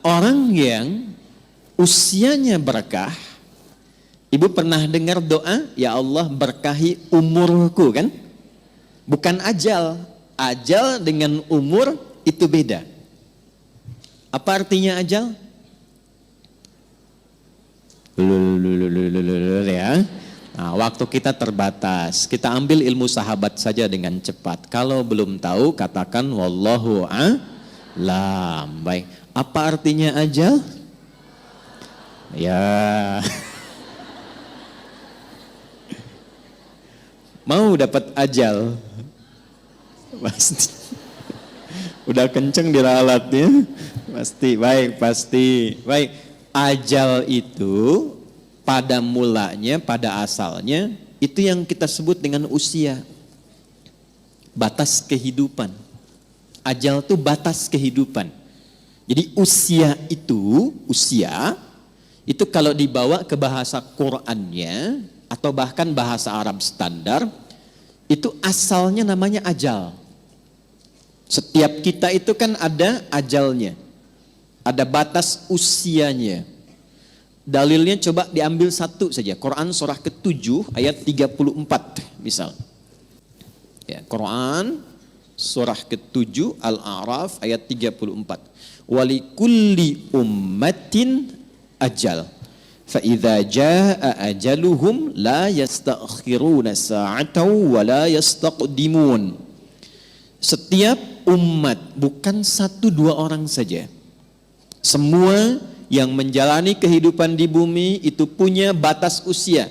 Orang yang usianya berkah, ibu pernah dengar doa, ya Allah berkahi umurku kan? Bukan ajal. Ajal dengan umur itu beda. Apa artinya ajal? Ya. Nah, waktu kita terbatas. Kita ambil ilmu sahabat saja dengan cepat. Kalau belum tahu, katakan wallahu a'lam. Baik. Apa artinya ajal? Ya. Mau dapat ajal? Pasti. Udah kenceng diralatnya? Pasti. Baik, pasti. Baik. Ajal itu pada mulanya, pada asalnya, itu yang kita sebut dengan usia. Batas kehidupan. Ajal itu batas kehidupan. Jadi usia itu kalau dibawa ke bahasa Qur'annya, atau bahkan bahasa Arab standar, itu asalnya namanya ajal. Setiap kita itu kan ada ajalnya. Ada batas usianya. Dalilnya coba diambil satu saja. Quran surah ke-7 ayat 34 misal. Ya, Quran surah ke-7 Al-A'raf ayat 34. Walikulli ummatin ajal. Fa idza jaa ajaluhum la yastakhiruna sa'atan wa la yastaqdimun. Setiap umat, bukan satu dua orang saja. Semua yang menjalani kehidupan di bumi itu punya batas usia.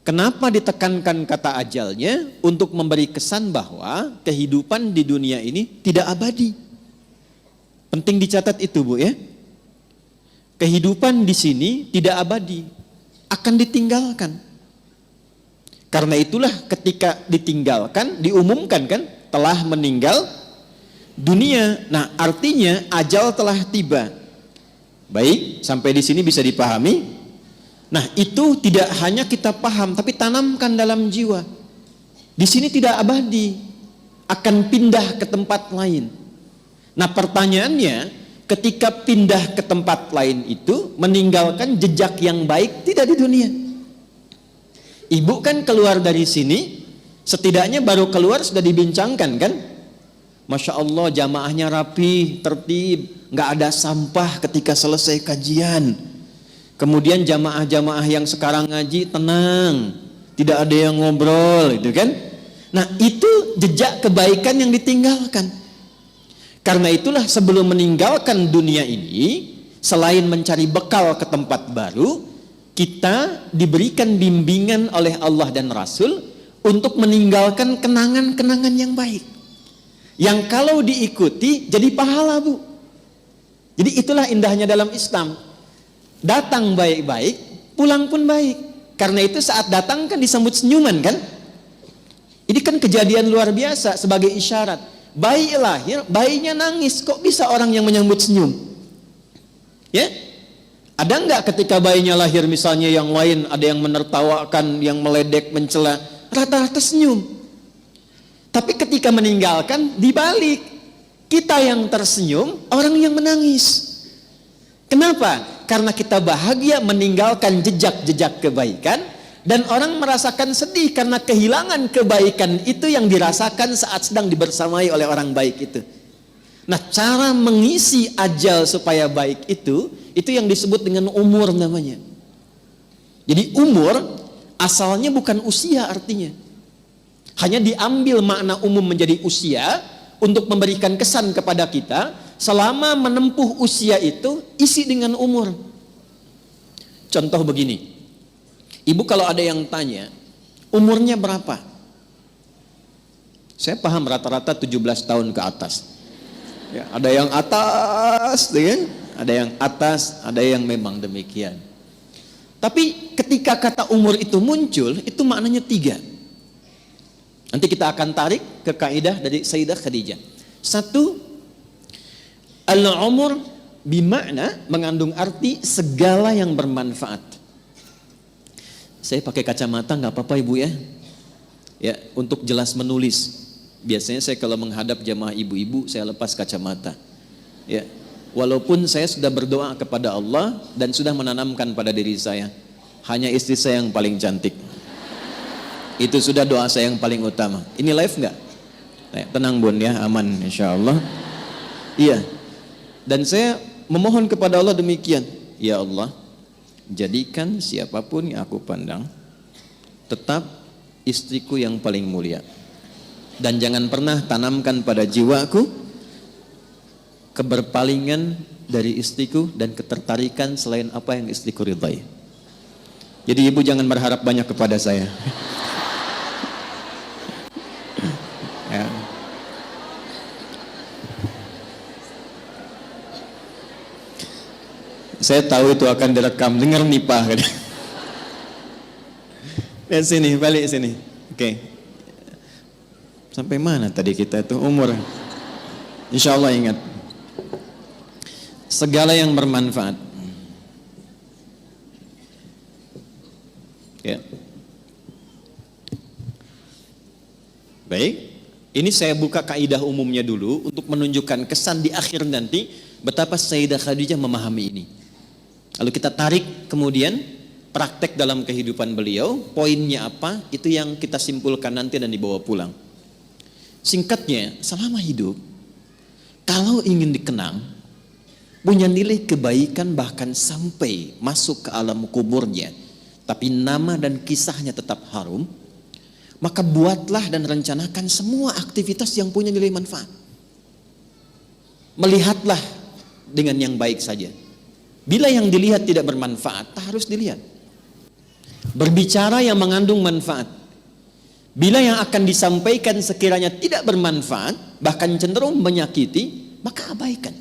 Kenapa ditekankan kata ajalnya? Untuk memberi kesan bahwa kehidupan di dunia ini tidak abadi. Penting dicatat itu, Bu, ya. Kehidupan di sini tidak abadi, akan ditinggalkan. Karena itulah ketika ditinggalkan, diumumkan kan, telah meninggal dunia. Nah, artinya ajal telah tiba. Baik, sampai di sini bisa dipahami. Nah, itu tidak hanya kita paham, tapi tanamkan dalam jiwa. Di sini tidak abadi, akan pindah ke tempat lain. Nah, pertanyaannya, ketika pindah ke tempat lain itu, meninggalkan jejak yang baik tidak di dunia. Ibu kan keluar dari sini, setidaknya baru keluar sudah dibincangkan kan? Masya Allah, jamaahnya rapi, tertib, nggak ada sampah ketika selesai kajian. Kemudian jamaah-jamaah yang sekarang ngaji tenang, tidak ada yang ngobrol, gitu kan? Nah, itu jejak kebaikan yang ditinggalkan. Karena itulah sebelum meninggalkan dunia ini, selain mencari bekal ke tempat baru, kita diberikan bimbingan oleh Allah dan Rasul untuk meninggalkan kenangan-kenangan yang baik. Yang kalau diikuti jadi pahala, Bu. Jadi itulah indahnya dalam Islam. Datang baik-baik, pulang pun baik. Karena itu saat datang kan disambut senyuman kan? Ini kan kejadian luar biasa sebagai isyarat. Bayi lahir, bayinya nangis, kok bisa orang yang menyambut senyum? Ya? Ada enggak ketika bayinya lahir misalnya yang lain ada yang menertawakan, yang meledek, mencela, rata-rata senyum. Tapi ketika meninggalkan dibalik, kita yang tersenyum, orang yang menangis. Kenapa? Karena kita bahagia meninggalkan jejak-jejak kebaikan, dan orang merasakan sedih karena kehilangan kebaikan itu yang dirasakan saat sedang dibersamai oleh orang baik itu. Nah, cara mengisi ajal supaya baik itu yang disebut dengan umur namanya. Jadi umur asalnya bukan usia artinya. Hanya diambil makna umum menjadi usia untuk memberikan kesan kepada kita. Selama menempuh usia itu isi dengan umur. Contoh begini, ibu kalau ada yang tanya umurnya berapa, saya paham rata-rata 17 tahun ke atas ya, ada yang atas ya, ada yang atas, ada yang memang demikian. Tapi ketika kata umur itu muncul, itu maknanya 3. Nanti kita akan tarik ke kaidah dari Sayyidah Khadijah. 1, al-umur bimakna mengandung arti segala yang bermanfaat. Saya pakai kacamata nggak apa-apa ibu ya. Ya, untuk jelas menulis. Biasanya saya kalau menghadap jamaah ibu-ibu saya lepas kacamata. Ya. Walaupun saya sudah berdoa kepada Allah dan sudah menanamkan pada diri saya, hanya istri saya yang paling cantik. Itu sudah doa saya yang paling utama. Ini live nggak? Tenang bun ya, aman insya Allah. Iya. Dan saya memohon kepada Allah demikian. Ya Allah, jadikan siapapun yang aku pandang tetap istriku yang paling mulia. Dan jangan pernah tanamkan pada jiwaku keberpalingan dari istriku dan ketertarikan selain apa yang istriku ridhai. Jadi ibu jangan berharap banyak kepada saya. Ya. Saya tahu itu akan direkam, dengar nih Pak. Lihat sini, balik sini. Oke. Sampai mana tadi kita itu umur? Insya Allah ingat. Segala yang bermanfaat. Ya. Baik. Ini saya buka kaidah umumnya dulu untuk menunjukkan kesan di akhir nanti betapa Sayyidah Khadijah memahami ini. Lalu kita tarik kemudian praktek dalam kehidupan beliau, poinnya apa? Itu yang kita simpulkan nanti dan dibawa pulang. Singkatnya, selama hidup, kalau ingin dikenang, punya nilai kebaikan bahkan sampai masuk ke alam kuburnya, tapi nama dan kisahnya tetap harum, maka buatlah dan rencanakan semua aktivitas yang punya nilai manfaat. Melihatlah dengan yang baik saja. Bila yang dilihat tidak bermanfaat, tak harus dilihat. Berbicara yang mengandung manfaat. Bila yang akan disampaikan sekiranya tidak bermanfaat, bahkan cenderung menyakiti, maka abaikan.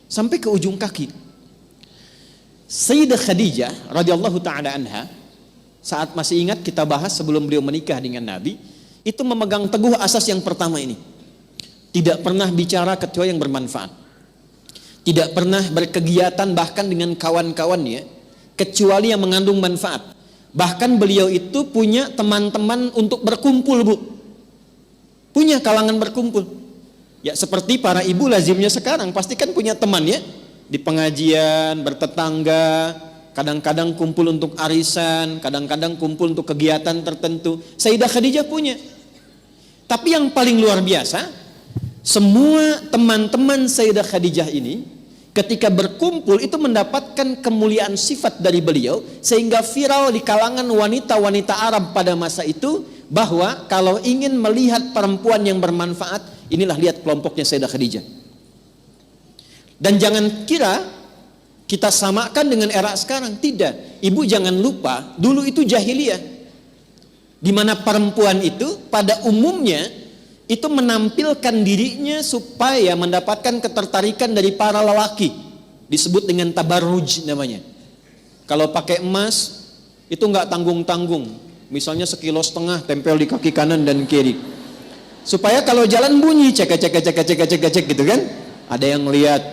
Sampai ke ujung kaki. Sayyidah Khadijah radhiyallahu taala anha, saat masih ingat kita bahas sebelum beliau menikah dengan Nabi, itu memegang teguh asas yang pertama ini. Tidak pernah bicara kecuali yang bermanfaat. Tidak pernah berkegiatan bahkan dengan kawan-kawannya kecuali yang mengandung manfaat. Bahkan beliau itu punya teman-teman untuk berkumpul, Bu. Punya kalangan berkumpul. Ya seperti para ibu lazimnya sekarang, pasti kan punya teman ya. Di pengajian, bertetangga, kadang-kadang kumpul untuk arisan, kadang-kadang kumpul untuk kegiatan tertentu. Sayyidah Khadijah punya. Tapi yang paling luar biasa, semua teman-teman Sayyidah Khadijah ini ketika berkumpul itu mendapatkan kemuliaan sifat dari beliau, sehingga viral di kalangan wanita-wanita Arab pada masa itu bahwa kalau ingin melihat perempuan yang bermanfaat, inilah lihat kelompoknya Sayyidah Khadijah. Dan jangan kira kita samakan dengan era sekarang, tidak. Ibu jangan lupa, dulu itu jahiliyah, di mana perempuan itu pada umumnya itu menampilkan dirinya supaya mendapatkan ketertarikan dari para lelaki. Disebut dengan tabarruj namanya. Kalau pakai emas itu nggak tanggung-tanggung. Misalnya 1,5 kilo tempel di kaki kanan dan kiri. Supaya kalau jalan bunyi cek gitu kan. Ada yang lihat.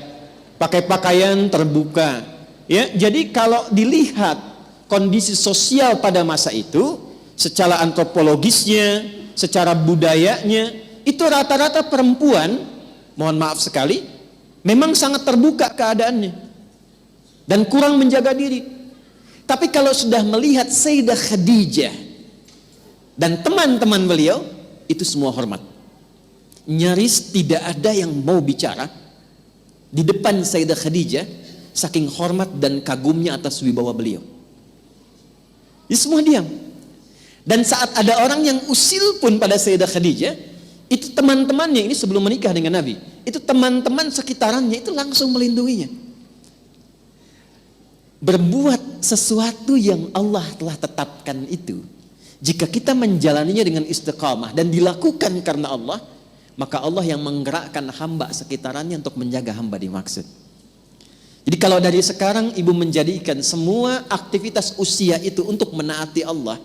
Pakai pakaian terbuka. Ya, jadi kalau dilihat kondisi sosial pada masa itu, secara antropologisnya, secara budayanya, itu rata-rata perempuan, mohon maaf sekali, memang sangat terbuka keadaannya dan kurang menjaga diri. Tapi kalau sudah melihat Sayyidah Khadijah dan teman-teman beliau, itu semua hormat. Nyaris tidak ada yang mau bicara di depan Sayyidah Khadijah, saking hormat dan kagumnya atas wibawa beliau. Ini semua diam. Dan saat ada orang yang usil pun pada Sayyidah Khadijah, itu teman-temannya ini sebelum menikah dengan Nabi, itu teman-teman sekitarannya itu langsung melindunginya. Berbuat sesuatu yang Allah telah tetapkan itu, jika kita menjalaninya dengan istiqamah dan dilakukan karena Allah, maka Allah yang menggerakkan hamba sekitarannya untuk menjaga hamba dimaksud. Jadi kalau dari sekarang ibu menjadikan semua aktivitas usia itu untuk menaati Allah,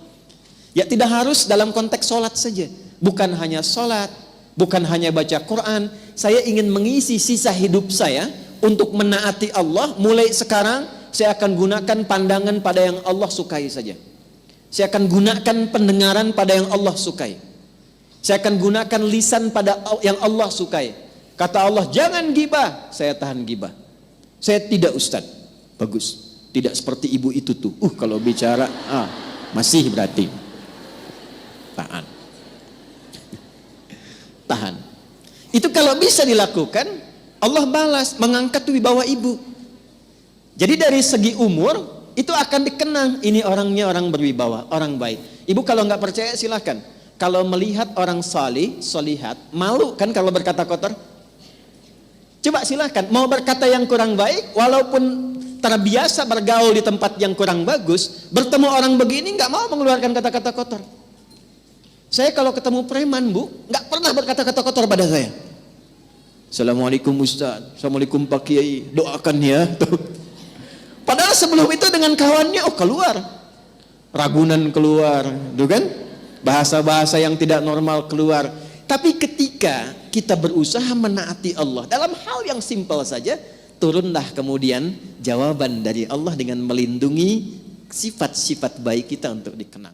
ya tidak harus dalam konteks sholat saja. Bukan hanya sholat, bukan hanya baca Quran. Saya ingin mengisi sisa hidup saya untuk menaati Allah. Mulai sekarang saya akan gunakan pandangan pada yang Allah sukai saja. Saya akan gunakan pendengaran pada yang Allah sukai. Saya akan gunakan lisan pada yang Allah sukai. Kata Allah, jangan gibah. Saya tahan gibah. Saya tidak Ustaz. Bagus. Tidak seperti ibu itu tuh. Kalau bicara, masih berarti. Tahan. Tahan. Itu kalau bisa dilakukan, Allah balas, mengangkat wibawa ibu. Jadi dari segi umur, itu akan dikenang. Ini orangnya orang berwibawa, orang baik. Ibu kalau nggak percaya silahkan. Kalau melihat orang salih, solihat, malu kan kalau berkata kotor? Coba silahkan, mau berkata yang kurang baik, walaupun terbiasa bergaul di tempat yang kurang bagus, bertemu orang begini nggak mau mengeluarkan kata-kata kotor. Saya kalau ketemu preman bu, nggak pernah berkata-kata kotor pada saya. Assalamualaikum Ustaz, Assalamualaikum Pak Kiai, doakan ya. Padahal sebelum itu dengan kawannya, keluar, Ragunan keluar, tuh kan? Bahasa-bahasa yang tidak normal keluar. Tapi ketika kita berusaha menaati Allah dalam hal yang simpel saja, turunlah kemudian jawaban dari Allah dengan melindungi sifat-sifat baik kita untuk dikenang.